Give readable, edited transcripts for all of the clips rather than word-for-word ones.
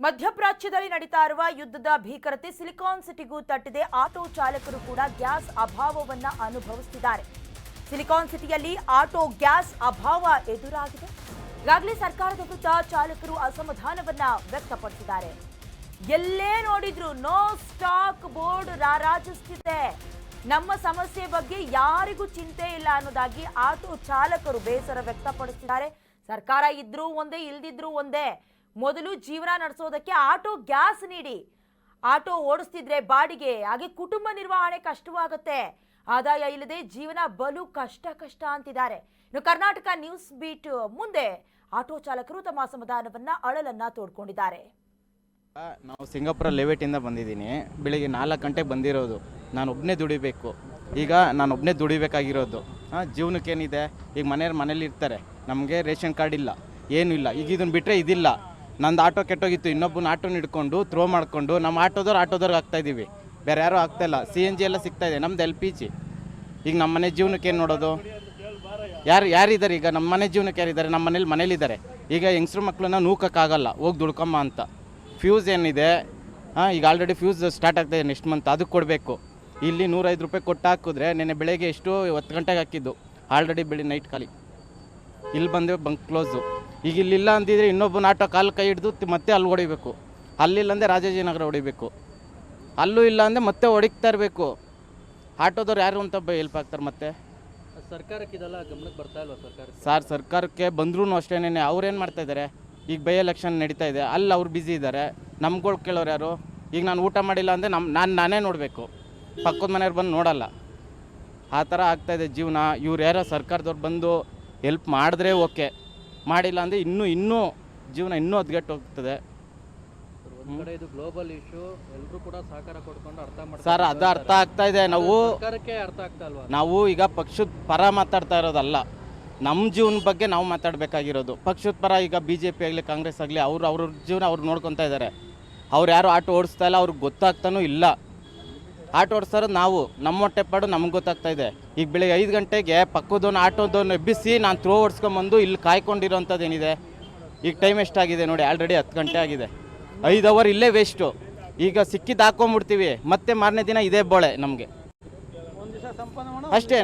ಮಧ್ಯಪ್ರಾಚ್ಯದಲ್ಲಿ ನಡೀತಾ ಇರುವ ಯುದ್ಧದ ಭೀಕರತೆ ಸಿಲಿಕಾನ್ ಸಿಟಿಗೂ ತಟ್ಟಿದೆ. ಆಟೋ ಚಾಲಕರು ಕೂಡ ಗ್ಯಾಸ್ ಅಭಾವವನ್ನ ಅನುಭವಿಸುತ್ತಿದ್ದಾರೆ. ಸಿಲಿಕಾನ್ ಸಿಟಿಯಲ್ಲಿ ಆಟೋ ಗ್ಯಾಸ್ ಅಭಾವ ಎದುರಾಗಿದೆ. ಈಗಾಗಲೇ ಸರ್ಕಾರದ ವಿರುದ್ಧ ಚಾಲಕರು ಅಸಮಾಧಾನವನ್ನ ವ್ಯಕ್ತಪಡಿಸಿದ್ದಾರೆ. ಎಲ್ಲೇ ನೋಡಿದ್ರು ನೋ ಸ್ಟಾಕ್ ಬೋರ್ಡ್ ರಾರಾಜಿಸುತ್ತಿದೆ. ನಮ್ಮ ಸಮಸ್ಯೆ ಬಗ್ಗೆ ಯಾರಿಗೂ ಚಿಂತೆ ಇಲ್ಲ ಅನ್ನೋದಾಗಿ ಆಟೋ ಚಾಲಕರು ಬೇಸರ ವ್ಯಕ್ತಪಡಿಸಿದ್ದಾರೆ. ಸರ್ಕಾರ ಇದ್ರೂ ಒಂದೇ ಇಲ್ದಿದ್ರು ಒಂದೇ. ಮೊದಲು ಜೀವನ ನಡೆಸೋದಕ್ಕೆ ಆಟೋ ಗ್ಯಾಸ್ ನೀಡಿ. ಆಟೋ ಓಡಿಸ್ತಿದ್ರೆ ಬಾಡಿಗೆ, ಹಾಗೆ ಕುಟುಂಬ ನಿರ್ವಹಣೆ ಕಷ್ಟವಾಗುತ್ತೆ. ಆದಾಯ ಇಲ್ಲದೆ ಜೀವನ ಬಲು ಕಷ್ಟ ಅಂತಿದ್ದಾರೆ. ಇನ್ನು ಕರ್ನಾಟಕ ನ್ಯೂಸ್ ಬೀಟ್ ಮುಂದೆ ಆಟೋ ಚಾಲಕರು ತಮ್ಮ ಅಸಮಾಧಾನವನ್ನ ಅಳಲನ್ನ ತೋಡ್ಕೊಂಡಿದ್ದಾರೆ. ನಾವು ಸಿಂಗಾಪುರ ಲೇಔಟಿಂದ ಬಂದಿದ್ದೀನಿ. ಬೆಳಿಗ್ಗೆ 4 ಗಂಟೆಗೆ ಬಂದಿರೋದು. ನಾನು ಒಬ್ಬನೇ ದುಡಿಬೇಕು. ಈಗ ನಾನು ಒಬ್ಬನೇ ದುಡಿಬೇಕಾಗಿರೋದು. ಜೀವನಕ್ಕೇನಿದೆ, ಈಗ ಮನೇಲಿ ಇರ್ತಾರೆ. ನಮಗೆ ರೇಷನ್ ಕಾರ್ಡ್ ಇಲ್ಲ, ಏನೂ ಇಲ್ಲ. ಈಗ ಇದನ್ನು ಬಿಟ್ಟರೆ ಇದಿಲ್ಲ. ನಂದು ಆಟೋ ಕೆಟ್ಟೋಗಿತ್ತು. ಇನ್ನೊಬ್ಬನ ಆಟೋನ ಹಿಡ್ಕೊಂಡು ಥ್ರೋ ಮಾಡಿಕೊಂಡು ನಮ್ಮ ಆಟೋದವ್ರಿಗೆ ಆಗ್ತಾಯಿದ್ದೀವಿ. ಬೇರೆ ಯಾರೂ ಆಗ್ತಾಯಿಲ್ಲ. CNG ಎಲ್ಲ ಸಿಗ್ತಾಯಿದೆ. ನಮ್ದು LPG. ಈಗ ನಮ್ಮ ಮನೆ ಜೀವನಕ್ಕೆ ಏನು ನೋಡೋದು? ಯಾರಿದ್ದಾರೆ ಈಗ ನಮ್ಮ ಮನೆ ಜೀವನಕ್ಕೆ? ಯಾರಿದ್ದಾರೆ? ನಮ್ಮ ಮನೇಲಿದ್ದಾರೆ. ಈಗ ಹೆಂಗಸ್ರು ಮಕ್ಕಳನ್ನ ನೂಕಕ್ಕಾಗಲ್ಲ, ಹೋಗಿ ದುಡ್ಕೊಂಬ ಅಂತ. ಫ್ಯೂಸ್ ಏನಿದೆ, ಈಗ ಆಲ್ರೆಡಿ ಫ್ಯೂಸ್ ಸ್ಟಾರ್ಟ್ ಆಗ್ತಾಯಿದೆ ನೆಕ್ಸ್ಟ್ ಮಂತ್, ಅದಕ್ಕೆ ಕೊಡಬೇಕು. ಇಲ್ಲಿ 105 ರೂಪಾಯಿ ಕೊಟ್ಟು ಹಾಕಿದ್ರೆ ನೆನ್ನೆ ಬೆಳಗ್ಗೆ ಎಷ್ಟು 10 ಗಂಟೆಗೆ ಹಾಕಿದ್ದು, ಆಲ್ರೆಡಿ ನೈಟ್ ಖಾಲಿ. ಇಲ್ಲಿ ಬಂದೇವು, ಬಂಕ್ ಕ್ಲೋಸು. ಈಗ ಇಲ್ಲಿಲ್ಲ ಅಂತಿದ್ರೆ ಇನ್ನೊಬ್ಬನ ಆಟೋ ಕಾಲು ಕೈ ಹಿಡಿದು ಮತ್ತೆ ಅಲ್ಲಿ ಹೊಡಿಬೇಕು. ಅಲ್ಲಿಲ್ಲ ಅಂದರೆ ರಾಜಾಜಿನಗರ ಹೊಡಿಬೇಕು. ಅಲ್ಲೂ ಇಲ್ಲ ಅಂದರೆ ಮತ್ತೆ ಹೊಡಿತಾ ಇರಬೇಕು. ಆಟೋದವ್ರು ಯಾರು ಅಂತ ಹೆಲ್ಪ್ ಆಗ್ತಾರೆ. ಮತ್ತೆ ಸರ್ಕಾರಕ್ಕೆ ಇದೆಲ್ಲ ಗಮನಕ್ಕೆ ಬರ್ತಾ ಇಲ್ವಾ? ಸರ್ಕಾರಕ್ಕೆ ಬಂದ್ರೂ ಅಷ್ಟೇನೆ. ಅವ್ರೇನು ಮಾಡ್ತಾಯಿದ್ದಾರೆ? ಈಗ ಬೈ ಎಲೆಕ್ಷನ್ ನಡೀತಾ ಇದೆ, ಅಲ್ಲಿ ಅವ್ರು ಬ್ಯುಸಿ ಇದ್ದಾರೆ. ನಮ್ಗಳು ಕೇಳೋರು ಯಾರು? ಈಗ ನಾನು ಊಟ ಮಾಡಿಲ್ಲ ಅಂದರೆ ನಾನೇ ನೋಡಬೇಕು, ಪಕ್ಕದ ಮನೆಯವ್ರು ಬಂದು ನೋಡಲ್ಲ. ಆ ಥರ ಆಗ್ತಾಯಿದೆ ಜೀವನ. ಇವ್ರು ಯಾರೋ ಸರ್ಕಾರದವ್ರು ಬಂದು ಹೆಲ್ಪ್ ಮಾಡಿದ್ರೆ ಓಕೆ, ಮಾಡಿಲ್ಲ ಅಂದರೆ ಇನ್ನೂ ಜೀವನ ಇನ್ನೂ ಹದಗೆಟ್ಟು ಹೋಗ್ತದೆ. ಒಂದು ಕಡೆ ಇದು ಗ್ಲೋಬಲ್ ಇಶ್ಯೂ, ಎಲ್ಲರೂ ಕೂಡ ಸಹಕಾರ ಕೊಡ್ಕೊಂಡು ಅರ್ಥ ಮಾಡ್ತಾರೆ. ಸರ್, ಅದು ಅರ್ಥ ಆಗ್ತಾ ಇದೆ. ಸರ್ಕಾರಕ್ಕೆ ಅರ್ಥ ಆಗ್ತಾ ಇಲ್ವಾ? ನಾವು ಈಗ ಪಕ್ಷದ ಪರ ಮಾತಾಡ್ತಾ ಇರೋದಲ್ಲ, ನಮ್ಮ ಜೀವನ ಬಗ್ಗೆ ನಾವು ಮಾತಾಡಬೇಕಾಗಿರೋದು. ಪಕ್ಷದ ಪರ ಈಗ BJP ಆಗಲಿ ಕಾಂಗ್ರೆಸ್ ಆಗಲಿ ಅವ್ರ ಜೀವನ ಅವ್ರು ನೋಡ್ಕೊತಾ ಇದ್ದಾರೆ. ಅವ್ರು ಯಾರು ಆಟೋ ಓಡಿಸ್ತಾ ಇಲ್ಲ, ಅವ್ರಿಗೆ ಗೊತ್ತಾಗ್ತಾನೂ ಇಲ್ಲ. ಆಟೋ ಓಡಿಸ್ತಾರೋ ನಾವು, ನಮ್ಮ ಹೊಟ್ಟೆಪಾಡು ನಮ್ಗೆ ಗೊತ್ತಾಗ್ತಾ ಇದೆ. ಈಗ ಬೆಳಿಗ್ಗೆ 5 ಗಂಟೆಗೆ ಪಕ್ಕದವನ್ನ ಆಟೋದವನ್ನ ಎಬ್ಬಿಸಿ ನಾನು ಥ್ರೋ ಓಡಿಸ್ಕೊಂಬಂದು ಇಲ್ಲಿ ಕಾಯ್ಕೊಂಡಿರೋಂಥದ್ದು ಏನಿದೆ. ಈಗ ಟೈಮ್ ಎಷ್ಟಾಗಿದೆ ನೋಡಿ, ಆಲ್ರೆಡಿ 10 ಗಂಟೆ ಆಗಿದೆ. 5 ಅವರ್ ಇಲ್ಲೇ ವೇಸ್ಟು. ಈಗ ಸಿಕ್ಕಿದ್ದು ಹಾಕೊಂಡ್ಬಿಡ್ತೀವಿ, ಮತ್ತೆ ಮಾರನೇ ದಿನ ಇದೇ ಬೋಳೆ ನಮಗೆ. ಅಷ್ಟೇ.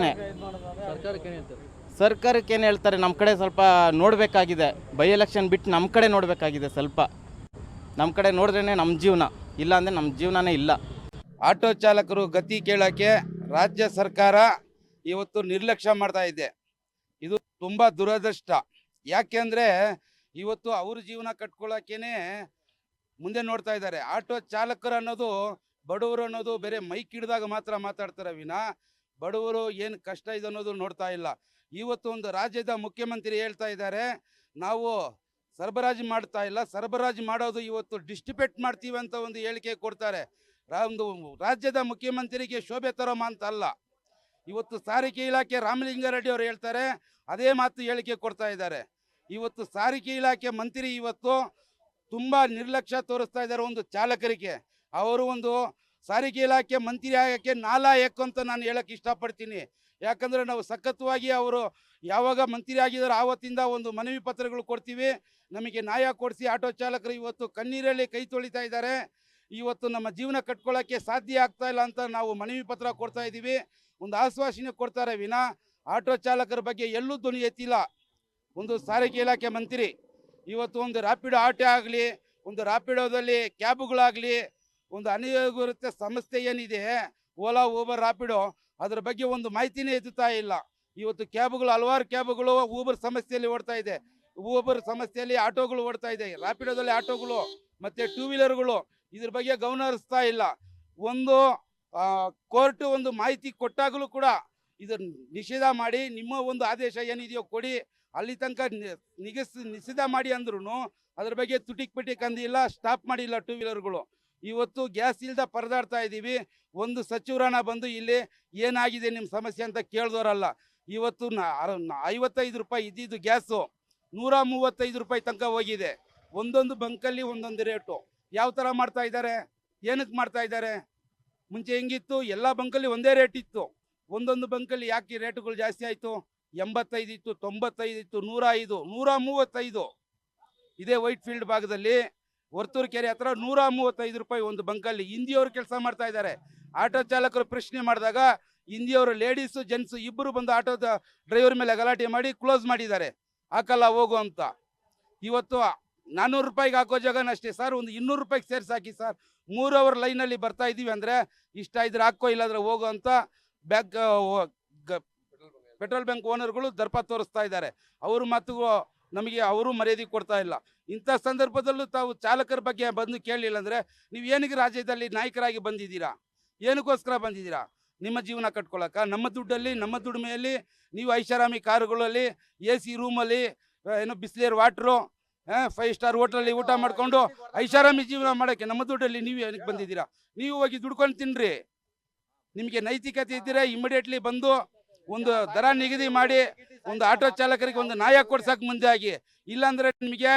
ಸರ್ಕಾರಕ್ಕೆ ಏನು ಹೇಳ್ತಾರೆ? ನಮ್ಮ ಕಡೆ ಸ್ವಲ್ಪ ನೋಡಬೇಕಾಗಿದೆ. ಬೈ ಎಲೆಕ್ಷನ್ ಬಿಟ್ಟು ನಮ್ಮ ಕಡೆ ನೋಡಬೇಕಾಗಿದೆ. ಸ್ವಲ್ಪ ನಮ್ಮ ಕಡೆ ನೋಡಿದ್ರೇ ನಮ್ಮ ಜೀವನ, ಇಲ್ಲ ಅಂದರೆ ನಮ್ಮ ಜೀವನನೇ ಇಲ್ಲ. ಆಟೋ ಚಾಲಕರು ಗತಿ ಕೇಳೋಕ್ಕೆ ರಾಜ್ಯ ಸರ್ಕಾರ ಇವತ್ತು ನಿರ್ಲಕ್ಷ್ಯ ಮಾಡ್ತಾ ಇದೆ. ಇದು ತುಂಬ ದುರದೃಷ್ಟ. ಯಾಕೆಂದರೆ ಇವತ್ತು ಅವ್ರ ಜೀವನ ಕಟ್ಕೊಳ್ಳೋಕ್ಕೇ ಮುಂದೆ ನೋಡ್ತಾ ಇದ್ದಾರೆ. ಆಟೋ ಚಾಲಕರು ಅನ್ನೋದು, ಬಡವರು ಅನ್ನೋದು ಬೇರೆ ಮೈಕ್ ಹಿಡಿದಾಗ ಮಾತ್ರ ಮಾತಾಡ್ತಾರೆ ವಿನ ಬಡವರು ಏನು ಕಷ್ಟ ಇದೆ ಅನ್ನೋದು ನೋಡ್ತಾ ಇಲ್ಲ. ಇವತ್ತು ಒಂದು ರಾಜ್ಯದ ಮುಖ್ಯಮಂತ್ರಿ ಹೇಳ್ತಾ ಇದ್ದಾರೆ, ನಾವು ಸರಬರಾಜು ಮಾಡ್ತಾ ಇಲ್ಲ, ಸರಬರಾಜು ಮಾಡೋದು ಇವತ್ತು ಡಿಸ್ಟ್ರಿಬ್ಯೂಟ್ ಮಾಡ್ತೀವಿ ಅಂತ ಒಂದು ಹೇಳಿಕೆ ಕೊಡ್ತಾರೆ. ಒಂದು ರಾಜ್ಯದ ಮುಖ್ಯಮಂತ್ರಿಗೆ ಶೋಭೆ ತರೋಮ ಅಂತ ಅಲ್ಲ. ಇವತ್ತು ಸಾರಿಗೆ ಇಲಾಖೆ ರಾಮಲಿಂಗಾರೆಡ್ಡಿ ಅವರು ಹೇಳ್ತಾರೆ, ಅದೇ ಮಾತು ಹೇಳಿಕೆ ಕೊಡ್ತಾ ಇದ್ದಾರೆ. ಇವತ್ತು ಸಾರಿಗೆ ಇಲಾಖೆ ಮಂತ್ರಿ ಇವತ್ತು ತುಂಬ ನಿರ್ಲಕ್ಷ್ಯ ತೋರಿಸ್ತಾ ಇದ್ದಾರೆ ಒಂದು ಚಾಲಕರಿಗೆ. ಅವರು ಒಂದು ಸಾರಿಗೆ ಇಲಾಖೆ ಮಂತ್ರಿ ಆಗೋಕ್ಕೆ ನಾಲಾಯಕ್ ಅಂತ ನಾನು ಹೇಳೋಕ್ಕೆ ಇಷ್ಟಪಡ್ತೀನಿ. ಯಾಕಂದರೆ ನಾವು ಸಖತ್ವಾಗಿ ಅವರು ಯಾವಾಗ ಮಂತ್ರಿ ಆಗಿದ್ದಾರೆ ಆವತ್ತಿಂದ ಒಂದು ಮನವಿ ಪತ್ರಗಳು ಕೊಡ್ತೀವಿ, ನಮಗೆ ನ್ಯಾಯ ಕೊಡಿಸಿ. ಆಟೋ ಚಾಲಕರು ಇವತ್ತು ಕಣ್ಣೀರಲ್ಲಿ ಕೈ ತೊಳಿತಾ ಇದ್ದಾರೆ. ಇವತ್ತು ನಮ್ಮ ಜೀವನ ಕಟ್ಕೊಳ್ಳೋಕ್ಕೆ ಸಾಧ್ಯ ಆಗ್ತಾ ಇಲ್ಲ ಅಂತ ನಾವು ಮನವಿ ಪತ್ರ ಕೊಡ್ತಾ ಇದ್ದೀವಿ. ಒಂದು ಆಶ್ವಾಸನೆ ಕೊಡ್ತಾರೆ ವಿನ ಆಟೋ ಚಾಲಕರ ಬಗ್ಗೆ ಎಲ್ಲೂ ಧ್ವನಿ ಎತ್ತಿಲ್ಲ ಒಂದು ಸಾರಿಗೆ ಇಲಾಖೆ ಮಂತ್ರಿ. ಇವತ್ತು ಒಂದು ರ್ಯಾಪಿಡೋ ಆಟೋ ಆಗಲಿ, ಒಂದು ರ್ಯಾಪಿಡೋದಲ್ಲಿ ಕ್ಯಾಬ್ಗಳಾಗಲಿ, ಒಂದು ಅನಿಯೋಜಿತ ಸಂಸ್ಥೆ ಏನಿದೆ ಓಲಾ ಊಬರ್ ರ್ಯಾಪಿಡೋ, ಅದರ ಬಗ್ಗೆ ಒಂದು ಮಾಹಿತಿನೇ ಎತ್ತುತ್ತಾ ಇಲ್ಲ. ಇವತ್ತು ಕ್ಯಾಬ್ಗಳು, ಹಲವಾರು ಕ್ಯಾಬ್ಗಳು ಊಬರ್ ಸಂಸ್ಥೆಯಲ್ಲಿ ಓಡ್ತಾ ಇದೆ. ಊಬರ್ ಸಂಸ್ಥೆಯಲ್ಲಿ ಆಟೋಗಳು ಓಡ್ತಾ ಇದೆ, ರ್ಯಾಪಿಡೋದಲ್ಲಿ ಆಟೋಗಳು ಮತ್ತು 2 ವೀಲರ್ಗಳು. ಇದ್ರ ಬಗ್ಗೆ ಗಮನ ಹರಿಸ್ತಾ ಇಲ್ಲ. ಒಂದು ಕೋರ್ಟ್ ಒಂದು ಮಾಹಿತಿ ಕೊಟ್ಟಾಗಲೂ ಕೂಡ ಇದನ್ನು ನಿಷೇಧ ಮಾಡಿ, ನಿಮ್ಮ ಒಂದು ಆದೇಶ ಏನಿದೆಯೋ ಕೊಡಿ, ಅಲ್ಲಿ ತನಕ ನಿಷೇಧ ಮಾಡಿ ಅಂದ್ರೂ ಅದ್ರ ಬಗ್ಗೆ ತುಟಿಕ್ ಪಿಟಿಕ್ ಅಂದಿಲ್ಲ, ಸ್ಟಾಪ್ ಮಾಡಿಲ್ಲ 2 ವೀಲರ್ಗಳು. ಇವತ್ತು ಗ್ಯಾಸ್ ಇಲ್ದ ಪರದಾಡ್ತಾ ಇದ್ದೀವಿ. ಒಂದು ಸಚಿವರನ್ನ ಬಂದು ಇಲ್ಲಿ ಏನಾಗಿದೆ ನಿಮ್ಮ ಸಮಸ್ಯೆ ಅಂತ ಕೇಳಿದವರಲ್ಲ. ಇವತ್ತು 55 ರೂಪಾಯಿ ಇದ್ದಿದ್ದು ಗ್ಯಾಸು 135 ರೂಪಾಯಿ ತನಕ ಹೋಗಿದೆ. ಒಂದೊಂದು ಬಂಕಲ್ಲಿ ಒಂದೊಂದು ರೇಟು. ಯಾವ ಥರ ಮಾಡ್ತಾ ಇದ್ದಾರೆ? ಏನಕ್ಕೆ ಮಾಡ್ತಾ ಇದ್ದಾರೆ? ಮುಂಚೆ ಹೆಂಗಿತ್ತು? ಎಲ್ಲ ಬಂಕಲ್ಲಿ ಒಂದೇ ರೇಟ್ ಇತ್ತು. ಒಂದೊಂದು ಬಂಕಲ್ಲಿ ಯಾಕೆ ರೇಟುಗಳು ಜಾಸ್ತಿ ಆಯಿತು? 85 ಇತ್ತು, 95 ಇತ್ತು, 105, 135. ಇದೇ ವೈಟ್ ಫೀಲ್ಡ್ ಭಾಗದಲ್ಲಿ ವರ್ತೂರು ಕೆರೆ ಹತ್ರ 135 ರೂಪಾಯಿ ಒಂದು ಬಂಕಲ್ಲಿ. ಹಿಂದಿಯವರು ಕೆಲಸ ಮಾಡ್ತಾ ಇದ್ದಾರೆ. ಆಟೋ ಚಾಲಕರು ಪ್ರಶ್ನೆ ಮಾಡಿದಾಗ ಹಿಂದಿಯವರು ಲೇಡೀಸು ಜೆಂಟ್ಸು ಇಬ್ಬರು ಬಂದು ಆಟೋದ ಡ್ರೈವರ್ ಮೇಲೆ ಗಲಾಟೆ ಮಾಡಿ ಕ್ಲೋಸ್ ಮಾಡಿದ್ದಾರೆ, ಹಾಕಲ್ಲ ಹೋಗು ಅಂತ. ಇವತ್ತು 400 ರೂಪಾಯಿಗೆ ಹಾಕೋ ಜಾಗನ ಅಷ್ಟೇ ಸರ್, ಒಂದು 200 ರೂಪಾಯಿಗೆ ಸೇರಿಸಿ ಹಾಕಿ ಸರ್. 3 ಅವರ್ ಲೈನಲ್ಲಿ ಬರ್ತಾ ಇದ್ದೀವಿ ಅಂದರೆ ಇಷ್ಟ ಇದ್ರೆ ಹಾಕೋ, ಇಲ್ಲಾಂದ್ರೆ ಹೋಗೋ ಅಂತ ಪೆಟ್ರೋಲ್ ಬ್ಯಾಂಕ್ ಓನರ್ಗಳು ದರ್ಪ ತೋರಿಸ್ತಾ ಇದ್ದಾರೆ. ಅವ್ರ ಮಾತು ನಮಗೆ ಅವರು ಮರ್ಯಾದೆ ಕೊಡ್ತಾ ಇಲ್ಲ. ಇಂಥ ಸಂದರ್ಭದಲ್ಲೂ ತಾವು ಚಾಲಕರ ಬಗ್ಗೆ ಬಂದು ಕೇಳಲಿಲ್ಲ ಅಂದರೆ ನೀವು ಏನಕ್ಕೆ ರಾಜ್ಯದಲ್ಲಿ ನಾಯಕರಾಗಿ ಬಂದಿದ್ದೀರಾ? ಏನಕ್ಕೋಸ್ಕರ ಬಂದಿದ್ದೀರಾ? ನಿಮ್ಮ ಜೀವನ ಕಟ್ಕೊಳ್ಳೋಕೆ? ನಮ್ಮ ದುಡ್ಡಲ್ಲಿ, ನಮ್ಮ ದುಡಿಮೆಯಲ್ಲಿ ನೀವು ಐಷಾರಾಮಿ ಕಾರುಗಳಲ್ಲಿ, AC ರೂಮಲ್ಲಿ, ಏನೋ ಬಿಸ್ಲೇರ್ ವಾಟ್ರು, 5 ಸ್ಟಾರ್ ಹೋಟ್ಲಲ್ಲಿ ಊಟ ಮಾಡಿಕೊಂಡು ಐಷಾರಾಮಿ ಜೀವನ ಮಾಡೋಕ್ಕೆ ನಮ್ಮ ದುಡ್ಡಲ್ಲಿ ನೀವು ಏನಕ್ಕೆ ಬಂದಿದ್ದೀರಾ? ನೀವು ಹೋಗಿ ದುಡ್ಕೊಂಡು ತಿನ್ನಿರಿ. ನಿಮಗೆ ನೈತಿಕತೆ ಇದ್ದರೆ ಇಮಿಡಿಯೇಟ್ಲಿ ಬಂದು ಒಂದು ದರ ನಿಗದಿ ಮಾಡಿ ಒಂದು ಆಟೋ ಚಾಲಕರಿಗೆ ಒಂದು ನ್ಯಾಯ ಕೊಡ್ಸಕ್ಕೆ ಮುಂದೆ ಆಗಿ. ಇಲ್ಲಾಂದರೆ ನಿಮಗೆ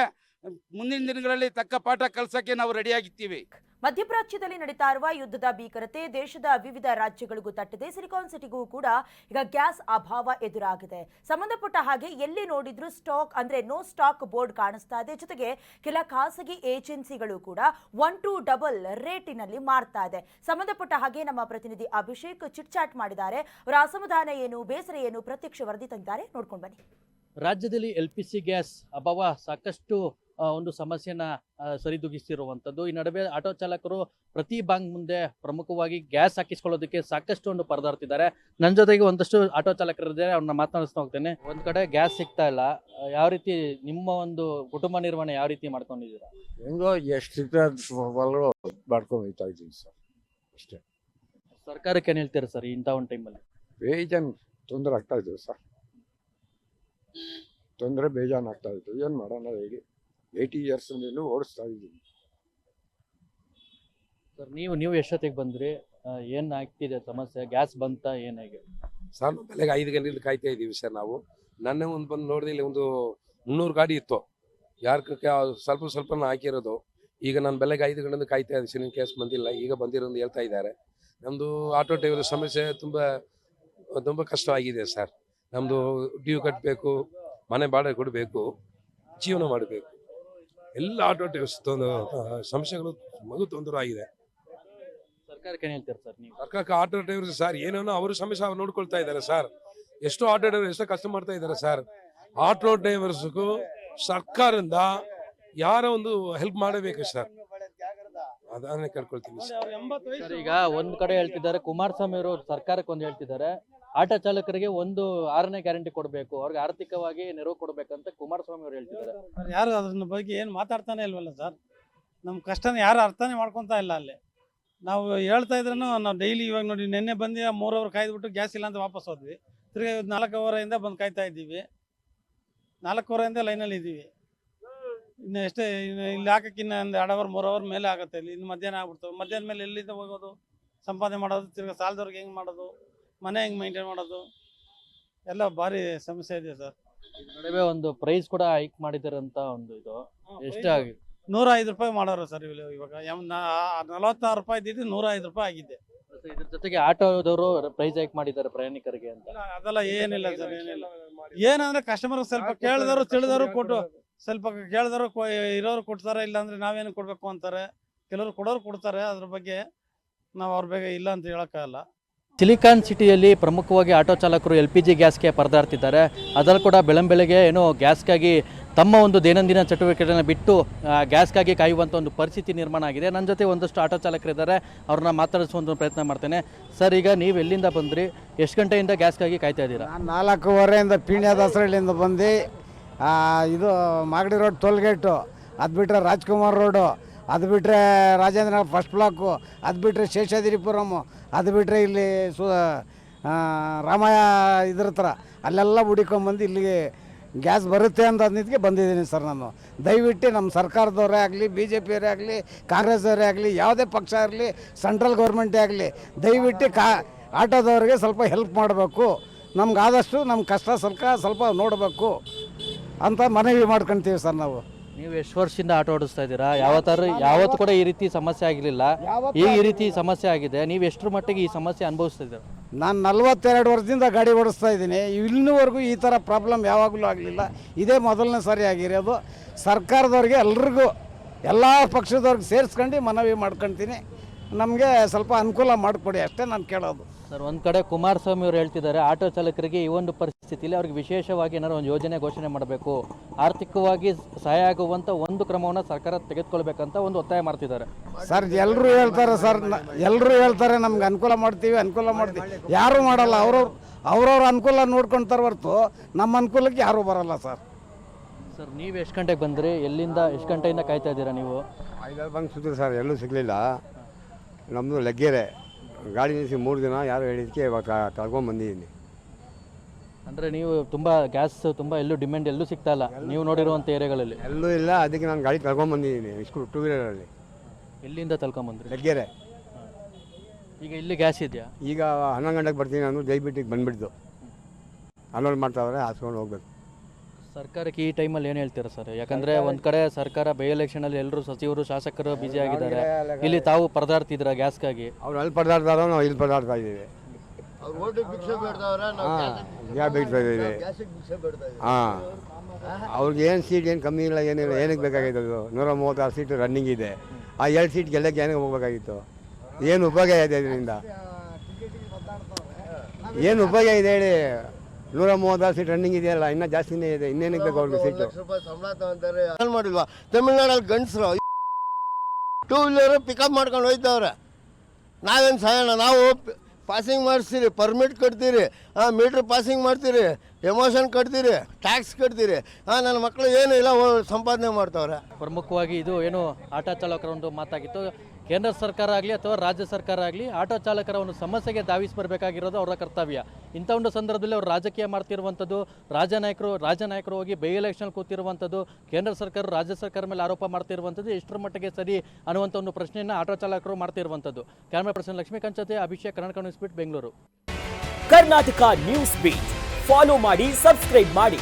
ಮುಂದಿನ ದಿನಗಳಲ್ಲಿ ತಕ್ಕ ಪಾಠ ಕಲ್ಸಕ್ಕೆ ನಾವು ರೆಡಿಯಾಗಿರ್ತೀವಿ. ಮಧ್ಯಪ್ರಾಚ್ಯದಲ್ಲಿ ನಡೀತಾ ಇರುವ ಯುದ್ಧದ ಭೀಕರತೆ ದೇಶದ ವಿವಿಧ ರಾಜ್ಯಗಳಿಗೂ ತಟ್ಟಿದೆ. ಸಿಲಿಕಾನ್ ಸಿಟಿಗೂ ಕೂಡ ಈಗ ಗ್ಯಾಸ್ ಅಭಾವ ಎದುರಾಗಿದೆ. ಸಂಬಂಧಪಟ್ಟ ಹಾಗೆ ಎಲ್ಲಿ ನೋಡಿದ್ರೂ ಸ್ಟಾಕ್ ಅಂದ್ರೆ ನೋ ಸ್ಟಾಕ್ ಬೋರ್ಡ್ ಕಾಣಿಸ್ತಾ ಇದೆ. ಜೊತೆಗೆ ಕೆಲ ಖಾಸಗಿ ಏಜೆನ್ಸಿಗಳು ಕೂಡ 1 to 2 ರೇಟಿನಲ್ಲಿ ಮಾರ್ತಾ ಇದೆ. ಸಂಬಂಧಪಟ್ಟ ಹಾಗೆ ನಮ್ಮ ಪ್ರತಿನಿಧಿ ಅಭಿಷೇಕ್ ಚಿಟ್ಚಾಟ್ ಮಾಡಿದ್ದಾರೆ. ಅವರ ಅಸಮಾಧಾನ ಏನು, ಬೇಸರ ಏನು, ಪ್ರತ್ಯಕ್ಷ ವರದಿ ತಂದಿದ್ದಾರೆ, ನೋಡ್ಕೊಂಡು ಬನ್ನಿ. ರಾಜ್ಯದಲ್ಲಿ LPG ಗ್ಯಾಸ್ ಅಭಾವ ಸಾಕಷ್ಟು ಒಂದು ಸಮಸ್ಯೆನ ಸರಿದೂಗಿಸಿರುವಂಥದ್ದು. ಈ ನಡುವೆ ಆಟೋ ಚಾಲಕರು ಪ್ರತಿ ಬ್ಯಾಂಕ್ ಮುಂದೆ ಪ್ರಮುಖವಾಗಿ ಗ್ಯಾಸ್ ಹಾಕಿಸ್ಕೊಳ್ಳೋದಕ್ಕೆ ಸಾಕಷ್ಟು ಒಂದು ಪರದಾಡ್ತಿದ್ದಾರೆ. ನನ್ನ ಜೊತೆಗೆ ಒಂದಷ್ಟು ಆಟೋ ಚಾಲಕರಿದ್ದಾರೆ, ಅವ್ರನ್ನ ಮಾತನಾಡಿಸ್ತಾ ಹೋಗ್ತೇನೆ. ಒಂದ್ ಕಡೆ ಗ್ಯಾಸ್ ಸಿಗ್ತಾ ಇಲ್ಲ, ಯಾವ ರೀತಿ ನಿಮ್ಮ ಒಂದು ಕುಟುಂಬ ನಿರ್ವಹಣೆ ಯಾವ ರೀತಿ ಮಾಡ್ಕೊಂಡಿದ್ದೀರಾ? ಹೆಂಗೋ ಎಷ್ಟು ಮಾಡ್ಕೊಂಡು ಹೋಗ್ತಾ ಇದ್ದೀವಿ ಸರ್, ಅಷ್ಟೇ. ಸರ್ಕಾರಕ್ಕೆ ಏನು ಹೇಳ್ತೀರಾ ಸರ್ ಇಂಥ ಒಂದು ಟೈಮಲ್ಲಿ? ಬೇಜಾನ್ ತೊಂದರೆ ಆಗ್ತಾ ಇದ್ದೀವಿ ಸರ್, ತೊಂದರೆ ಬೇಜಾನ್ ಆಗ್ತಾ ಇತ್ತು. ಏನು ಮಾಡೋಣ ಹೇಳಿ, 80 years ಓಡಿಸ್ತಾ ಇದ್ದೀವಿ ಸರ್. ನೀವು ಎಷ್ಟೊತ್ತಿಗೆ ಬಂದ್ರಿ? ಏನು ಆಗ್ತಿದೆ ಸಮಸ್ಯೆ? ಗ್ಯಾಸ್ ಬಂತ ಏನಾಗಿ ಸರ್? ಬೆಳಗ್ಗೆ 5 ಗಂಟೆಯಿಂದ ಕಾಯ್ತಾ ಇದ್ದೀವಿ ಸರ್ ನಾವು. ನನ್ನ ಒಂದು ಬಂದು ನೋಡಿದ್ರೆ ಇಲ್ಲಿ ಒಂದು 300 ಗಾಡಿ ಇತ್ತು, ಸ್ವಲ್ಪ ಹಾಕಿರೋದು. ಈಗ ನಾನು ಬೆಳಗ್ಗೆ 5 ಗಂಟೆಯಿಂದ ಕಾಯ್ತಾ ಇದ್ದೀನಿ, ಸಿಲಿಂಡರ್ ಗ್ಯಾಸ್ ಬಂದಿಲ್ಲ. ಈಗ ಬಂದಿರೋದು ಹೇಳ್ತಾ ಇದ್ದಾರೆ. ನಮ್ಮದು ಆಟೋ ಡ್ರೈವರ್ ಸಮಸ್ಯೆ ತುಂಬ ಕಷ್ಟ ಆಗಿದೆ ಸರ್. ನಮ್ಮದು ಡ್ಯೂ ಕಟ್ಟಬೇಕು, ಮನೆ ಬಾಡಿಗೆ ಕೊಡಬೇಕು, ಜೀವನ ಮಾಡಬೇಕು. ಎಲ್ಲ ಆಟೋ ಡ್ರೈವರ್ಸ್ ಸಮಸ್ಯೆಗಳು ತೊಂದರೆ ಆಗಿದೆ. ಸರ್ಕಾರಕ್ಕೆ ಏನು ಹೇಳ್ತೀರಾ ಸರ್ ನೀವು? ಸರ್ಕಾರಕ್ಕೆ ಆಟೋ ಡ್ರೈವರ್ಸ್ ಸರ್ ಏನೋ ಅವರು ಸಮಸ್ಯೆ ಅವ್ರು ನೋಡ್ಕೊಳ್ತಾ ಇದ್ದಾರೆ ಸರ್. ಎಷ್ಟೋ ಆಟೋ ಡ್ರೈವರ್ ಎಷ್ಟೋ ಕಷ್ಟ ಮಾಡ್ತಾ ಇದ್ದಾರೆ ಸರ್. ಆಟೋ ಡ್ರೈವರ್ಸ್ಗೂ ಸರ್ಕಾರದಿಂದ ಯಾರೋ ಒಂದು ಹೆಲ್ಪ್ ಮಾಡಬೇಕು ಸರ್, ಅದನ್ನೇ ಕೇಳ್ಕೊಳ್ತೀನಿ ಸರ್. ಈಗ ಒಂದ್ ಕಡೆ ಹೇಳ್ತಿದ್ದಾರೆ, ಕುಮಾರಸ್ವಾಮಿ ಅವರು ಸರ್ಕಾರಕ್ಕೆ ಒಂದು ಹೇಳ್ತಿದ್ದಾರೆ, ಆಟೋ ಚಾಲಕರಿಗೆ ಒಂದು 6ನೇ ಗ್ಯಾರಂಟಿ ಕೊಡಬೇಕು, ಅವ್ರಿಗೆ ಆರ್ಥಿಕವಾಗಿ ನೆರವು ಕೊಡಬೇಕಂತ ಕುಮಾರಸ್ವಾಮಿ ಅವರು ಹೇಳ್ತಿದ್ದಾರೆ. ಯಾರು ಅದ್ರ ಬಗ್ಗೆ ಏನು ಮಾತಾಡ್ತಾನೆ ಇಲ್ವಲ್ಲ ಸರ್. ನಮ್ಮ ಕಷ್ಟನ ಯಾರು ಅರ್ಥನೇ ಮಾಡ್ಕೊತಾ ಇಲ್ಲ. ಅಲ್ಲಿ ನಾವು ಹೇಳ್ತಾ ಇದ್ರೂ ನಾವು ಡೈಲಿ ಇವಾಗ ನೋಡಿ, ನಿನ್ನೆ ಬಂದು 3 ಅವರ್ ಕಾಯ್ದುಬಿಟ್ಟು ಗ್ಯಾಸ್ ಇಲ್ಲ ಅಂತ ವಾಪಸ್ ಹೋದ್ವಿ. ತಿರ್ಗಿ 4 ಅವರಿಂದ ಬಂದು ಕಾಯ್ತಾ ಇದ್ದೀವಿ. 4 ಅವರಿಂದ ಲೈನಲ್ಲಿ ಇದ್ದೀವಿ. ಇನ್ನು ಎಷ್ಟೇ ಇಲ್ಲಿ ಹಾಕಕ್ಕೆ ಇನ್ನು ಒಂದು 2 ಅವರ್ 3 ಅವರ್ ಮೇಲೆ ಆಗುತ್ತೆ. ಇಲ್ಲಿ ಇನ್ನು ಮಧ್ಯಾಹ್ನ ಆಗ್ಬಿಡ್ತವೆ. ಮಧ್ಯಾಹ್ನ ಮೇಲೆ ಎಲ್ಲಿಂದ ಹೋಗೋದು, ಸಂಪಾದನೆ ಮಾಡೋದು, ತಿರ್ಗಿ ಸಾಲದವ್ರಿಗೆ ಹೆಂಗೆ ಮಾಡೋದು, ಮನೆ ಹೆಂಗೆ ಮೇಂಟೈನ್ ಮಾಡೋದು, ಎಲ್ಲ ಭಾರಿ ಸಮಸ್ಯೆ ಇದೆ ಸರ್. ನಡುವೆ ಒಂದು ಪ್ರೈಸ್ ಕೂಡ ಹೈಕ್ ಮಾಡಿದಾರಂತ ಒಂದು ಇದು ಎಷ್ಟು ಆಗಿದೆ? 105 ರೂಪಾಯಿ ಮಾಡೋರು ಸರ್. ಇವಾಗ 46 ರೂಪಾಯಿ ಇದ್ದಿದ್ದು 105 ರೂಪಾಯಿ ಆಗಿದೆ. ಇದ್ರ ಜೊತೆಗೆ ಆಟೋದವರು ಪ್ರೈಸ್ ಹೈಕ್ ಮಾಡಿದ್ದಾರೆ ಪ್ರಯಾಣಿಕರಿಗೆ ಅಂತ. ಅದೆಲ್ಲ ಏನಿಲ್ಲ ಸರ್, ಏನಿಲ್ಲ. ಏನಂದ್ರೆ ಕಸ್ಟಮರ್ ಸ್ವಲ್ಪ ಕೇಳಿದವರು ತಿಳಿದವರು ಕೊಟ್ಟು, ಸ್ವಲ್ಪ ಕೇಳಿದವರು ಇರೋರು ಕೊಡ್ತಾರೆ, ಇಲ್ಲಾಂದ್ರೆ ನಾವೇನು ಕೊಡ್ಬೇಕು ಅಂತಾರೆ. ಕೆಲವರು ಕೊಡೋರು ಕೊಡ್ತಾರೆ. ಅದ್ರ ಬಗ್ಗೆ ನಾವು ಅವ್ರ ಬಗ್ಗೆ ಇಲ್ಲ ಅಂತ ಹೇಳಕ್ಕಾಗಲ್ಲ. ಸಿಲಿಕಾನ್ ಸಿಟಿಯಲ್ಲಿ ಪ್ರಮುಖವಾಗಿ ಆಟೋ ಚಾಲಕರು LPG ಗ್ಯಾಸ್ಗೆ ಪರದಾಡ್ತಿದ್ದಾರೆ. ಅದರಲ್ಲಿ ಕೂಡ ಬೆಳಂಬೆಳಗ್ಗೆ ಏನೋ ಗ್ಯಾಸ್ಗಾಗಿ ತಮ್ಮ ಒಂದು ದೈನಂದಿನ ಚಟುವಟಿಕೆಗಳನ್ನು ಬಿಟ್ಟು ಗ್ಯಾಸ್ಗಾಗಿ ಕಾಯುವಂಥ ಒಂದು ಪರಿಸ್ಥಿತಿ ನಿರ್ಮಾಣ ಆಗಿದೆ. ನನ್ನ ಜೊತೆ ಒಂದಷ್ಟು ಆಟೋ ಚಾಲಕರಿದ್ದಾರೆ, ಅವ್ರನ್ನ ಮಾತಾಡಿಸುವಂಥ ಪ್ರಯತ್ನ ಮಾಡ್ತೇನೆ. ಸರ್, ಈಗ ನೀವು ಎಲ್ಲಿಂದ ಬಂದ್ರಿ? ಎಷ್ಟು ಗಂಟೆಯಿಂದ ಗ್ಯಾಸ್ಗಾಗಿ ಕಾಯ್ತಾ ಇದ್ದೀರಾ? ನಾನು 4:15 ಪೀಣ್ಯ ದಾಸರಳ್ಳಿಯಿಂದ ಬಂದು ಇದು ಮಾಗಡಿ ರೋಡ್ ಟೋಲ್ಗೇಟು, ಅದು ಬಿಟ್ಟರೆ ರಾಜ್ಕುಮಾರ್ ರೋಡು, ಅದು ಬಿಟ್ಟರೆ ರಾಜೇಂದ್ರ ಫಸ್ಟ್ ಬ್ಲಾಕು, ಅದು ಬಿಟ್ಟರೆ ಶೇಷಾದ್ರಿಪುರಮು, ಅದು ಬಿಟ್ಟರೆ ಇಲ್ಲಿ ರಾಮಯ್ಯ ಇದ್ರ ಹತ್ರ ಅಲ್ಲೆಲ್ಲ ಹುಡಿಕೊಂಬಂದು ಇಲ್ಲಿಗೆ ಗ್ಯಾಸ್ ಬರುತ್ತೆ ಅಂತ ಅಂದಿದ್ದಕ್ಕೆ ಬಂದಿದ್ದೀನಿ ಸರ್. ನಾನು ದಯವಿಟ್ಟು ನಮ್ಮ ಸರ್ಕಾರದವರೇ ಆಗಲಿ, BJPಯವರೇ ಆಗಲಿ, ಕಾಂಗ್ರೆಸ್ದವರೇ ಆಗಲಿ, ಯಾವುದೇ ಪಕ್ಷ ಇರಲಿ, ಸೆಂಟ್ರಲ್ ಗೌರ್ಮೆಂಟೇ ಆಗಲಿ, ದಯವಿಟ್ಟು ಆಟೋದವ್ರಿಗೆ ಸ್ವಲ್ಪ ಹೆಲ್ಪ್ ಮಾಡಬೇಕು. ನಮ್ಗೆ ಆದಷ್ಟು ನಮ್ಮ ಕಷ್ಟ ಸ್ವಲ್ಪ ನೋಡಬೇಕು ಅಂತ ಮನವಿ ಮಾಡ್ಕೊತೀವಿ ಸರ್. ನೀವು ಎಷ್ಟು ವರ್ಷದಿಂದ ಆಟೋ ಓಡಿಸ್ತಾ ಇದ್ದೀರಾ? ಯಾವತ್ತು ಕೂಡ ಈ ರೀತಿ ಸಮಸ್ಯೆ ಆಗಿರಲಿಲ್ಲ, ಈಗ ಈ ರೀತಿ ಸಮಸ್ಯೆ ಆಗಿದೆ. ನೀವು ಎಷ್ಟರ ಮಟ್ಟಿಗೆ ಈ ಸಮಸ್ಯೆ ಅನುಭವಿಸ್ತಾ ಇದ್ದೀರಾ? ನಾನು 42 ವರ್ಷದಿಂದ ಗಾಡಿ ಓಡಿಸ್ತಾ ಇದ್ದೀನಿ. ಇನ್ನೂವರೆಗೂ ಈ ಥರ ಪ್ರಾಬ್ಲಮ್ ಯಾವಾಗಲೂ ಆಗಲಿಲ್ಲ. ಇದೇ ಮೊದಲನೇ ಸಾರಿ ಆಗಿರೋದು. ಸರ್ಕಾರದವ್ರಿಗೆ ಎಲ್ರಿಗೂ ಎಲ್ಲ ಪಕ್ಷದವ್ರಿಗೆ ಸೇರಿಸ್ಕೊಂಡು ಮನವಿ ಮಾಡ್ಕೊಳ್ತೀನಿ. ನಮಗೆ ಸ್ವಲ್ಪ ಅನುಕೂಲ ಮಾಡಿಕೊಡಿ ಅಷ್ಟೇ ನಾನು ಕೇಳೋದು. ಸರ್, ಒಂದು ಕಡೆ ಕುಮಾರಸ್ವಾಮಿ ಅವರು ಹೇಳ್ತಿದ್ದಾರೆ ಆಟೋ ಚಾಲಕರಿಗೆ ಈ ಒಂದು ಪರಿಸ್ಥಿತಿಯಲ್ಲಿ ಅವ್ರಿಗೆ ವಿಶೇಷವಾಗಿ ಏನಾದ್ರು ಒಂದು ಯೋಜನೆ ಘೋಷಣೆ ಮಾಡಬೇಕು, ಆರ್ಥಿಕವಾಗಿ ಸಹಾಯ ಆಗುವಂಥ ಒಂದು ಕ್ರಮವನ್ನು ಸರ್ಕಾರ ತೆಗೆದುಕೊಳ್ಬೇಕಂತ ಒಂದು ಒತ್ತಾಯ ಮಾಡ್ತಿದ್ದಾರೆ. ಸರ್ ಎಲ್ಲರೂ ಹೇಳ್ತಾರೆ ಸರ್, ಎಲ್ಲರೂ ಹೇಳ್ತಾರೆ ನಮ್ಗೆ ಅನುಕೂಲ ಮಾಡ್ತೀವಿ ಯಾರೂ ಮಾಡಲ್ಲ. ಅವ್ರವ್ರ ಅನುಕೂಲ ನೋಡ್ಕೊಳ್ತಾರೆ ಹೊರತು ನಮ್ಮ ಅನುಕೂಲಕ್ಕೆ ಯಾರೂ ಬರಲ್ಲ ಸರ್. ಸರ್, ನೀವು ಎಷ್ಟು ಗಂಟೆಗೆ ಬಂದ್ರಿ? ಎಲ್ಲಿಂದ ಎಷ್ಟು ಗಂಟೆಯಿಂದ ಕಾಯ್ತಾ ಇದ್ದೀರಾ ನೀವು? 5 ಬಂದು ಸುತ್ತಿದ್ರು ಸರ್, ಎಲ್ಲೂ ಸಿಗಲಿಲ್ಲ. ನಮ್ಮದು ಲಗ್ಗೆರೆ ಗಾಡಿ ನಿಲ್ಲಿಸಿ 3 ದಿನ ಯಾರು ಹೇಳಿದ್ದಕ್ಕೆ ಇವಾಗ ಕಳ್ಕೊಂಬಂದಿದ್ದೀನಿ. ಅಂದರೆ ನೀವು ತುಂಬ ಗ್ಯಾಸ್ ತುಂಬ ಎಲ್ಲೂ ಡಿಮ್ಯಾಂಡ್ ಎಲ್ಲೂ ಸಿಗ್ತಾ ಇಲ್ಲ ನೀವು ನೋಡಿರುವಂಥ ಏರಿಯಾಗಳಲ್ಲಿ? ಎಲ್ಲೂ ಇಲ್ಲ, ಅದಕ್ಕೆ ನಾನು ಗಾಡಿ ಕಳ್ಕೊಂಬಂದಿದ್ದೀನಿ ಇಷ್ಟು 2 ವೀಲರಲ್ಲಿ. ಎಲ್ಲಿಂದ ತಳ್ಕೊಂಬಂದ್ರಿ? ಲಗ್ಗೆರೆ. ಈಗ ಇಲ್ಲಿ ಗ್ಯಾಸ್ ಇದೆಯಾ? ಈಗ 11 ಗಂಟೆಗೆ ಬರ್ತೀನಿ ನಾನು, ದಯವಿಟ್ಟಿಗೆ ಬಂದುಬಿಡ್ತು ಅನ್ಲೋಡ್ ಮಾಡ್ತಾವ್ರೆ, ಹಾಸ್ಕೊಂಡು ಹೋಗ್ಬೇಕು. ಸರ್ಕಾರಕ್ಕೆ ಈ ಟೈಮಲ್ಲಿ ಏನು ಹೇಳ್ತೀರಾ ಸರ್? ಯಾಕಂದರೆ ಒಂದು ಕಡೆ ಸರ್ಕಾರ ಬೈ ಎಲೆಕ್ಷನಲ್ಲಿ ಎಲ್ಲರೂ ಸಚಿವರು ಶಾಸಕರು ಬಿಜಿ ಆಗಿದ್ದಾರೆ, ಇಲ್ಲಿ ತಾವು ಪರದಾಡ್ತಿದ್ದೀರಾ ಗ್ಯಾಸ್ಗಾಗಿ. ಅವ್ರು ಅಲ್ಲಿ ಪರದಾಡ್ತಾರೋ ನಾವು ಇಲ್ಲಿ ಪರದಾಡ್ತಾ ಇದ್ದೀವಿ. ಗ್ಯಾಸ್ ಬೇಡ್ತಾ ಇದ್ದೀವಿ. ಹಾಂ, ಅವ್ರಿಗೆ ಏನು ಸೀಟ್ ಏನು ಕಮ್ಮಿ ಇಲ್ಲ, ಏನಿಲ್ಲ. ಏನಕ್ಕೆ ಬೇಕಾಗಿತ್ತು? ಅದು 136 ಸೀಟ್ ರನ್ನಿಂಗ್ ಇದೆ. ಆ 2 ಸೀಟ್ ಗೆಲ್ಲಕ್ಕೆ ಏನಕ್ಕೆ ಹೋಗ್ಬೇಕಾಗಿತ್ತು? ಏನು ಉಪಯೋಗ ಇದೆ ಇದರಿಂದ? ಏನು ಉಪಯೋಗ ಇದೆ ಹೇಳಿ? 136 ಸೀಟ್ ರನ್ನಿಂಗ್ ಇದೆಯಲ್ಲ, ಇನ್ನೂ ಜಾಸ್ತಿನೇ ಇದೆ. ಇನ್ನೇನಕ್ಕೆ ಬೇಕು ಅವ್ರಿಗೆ ಸೀಟು? ಮಾಡಿಲ್ವಾ? ತಮಿಳ್ನಾಡಲ್ಲಿ ಗಂಡಸರು 2 ವೀಲರ್ ಪಿಕಪ್ ಮಾಡ್ಕೊಂಡು ಹೋಯ್ತವ್ರೆ. ನಾವೇನು ಸಹಾಯಣ? ನಾವು ಪಾಸಿಂಗ್ ಮಾಡಿಸ್ತೀರಿ, ಪರ್ಮಿಟ್ ಕಟ್ತೀರಿ, ಮೀಟ್ರ್ ಪಾಸಿಂಗ್ ಮಾಡ್ತೀರಿ, ಎಮೋಷನ್ ಕಟ್ತೀರಿ, ಟ್ಯಾಕ್ಸ್ ಕಟ್ತೀರಿ. ನನ್ನ ಮಕ್ಕಳು ಏನು ಇಲ್ಲ ಸಂಪಾದನೆ ಮಾಡ್ತಾವ್ರೆ. ಪ್ರಮುಖವಾಗಿ ಇದು ಏನು ಆಟೋ ಚಾಲಕರ ಒಂದು ಮಾತಾಗಿತ್ತು. ಕೇಂದ್ರ ಸರ್ಕಾರ ಆಗಲಿ ಅಥವಾ ರಾಜ್ಯ ಸರ್ಕಾರ ಆಗಲಿ ಆಟೋ ಚಾಲಕರ ಒಂದು ಸಮಸ್ಯೆಗೆ ಧಾವಿಸಿ ಬರಬೇಕಾಗಿರೋದು ಅವರ ಕರ್ತವ್ಯ. ಇಂಥ ಒಂದು ಸಂದರ್ಭದಲ್ಲಿ ಅವರು ರಾಜಕೀಯ ಮಾಡ್ತಿರುವಂಥದ್ದು, ರಾಜನಾಯಕರು ಹೋಗಿ ಬೈ ಎಲೆಕ್ಷನ್ ಕೂತಿರುವಂಥದ್ದು, ಕೇಂದ್ರ ಸರ್ಕಾರ ರಾಜ್ಯ ಸರ್ಕಾರ ಮೇಲೆ ಆರೋಪ ಮಾಡ್ತಿರುವಂಥದ್ದು ಎಷ್ಟರ ಮಟ್ಟಿಗೆ ಸರಿ ಅನ್ನುವಂಥ ಒಂದು ಪ್ರಶ್ನೆಯನ್ನು ಆಟೋ ಚಾಲಕರು ಮಾಡ್ತಿರುವಂಥದ್ದು. ಕ್ಯಾಮರಾ ಪರ್ಸನ್ ಲಕ್ಷ್ಮೀಕಾಂತ್ ಜೊತೆ Abhishek, Kannada news beat, Bengaluru. Karnataka news beat follow ಮಾಡಿ, ಸಬ್ಸ್ಕ್ರೈಬ್ ಮಾಡಿ.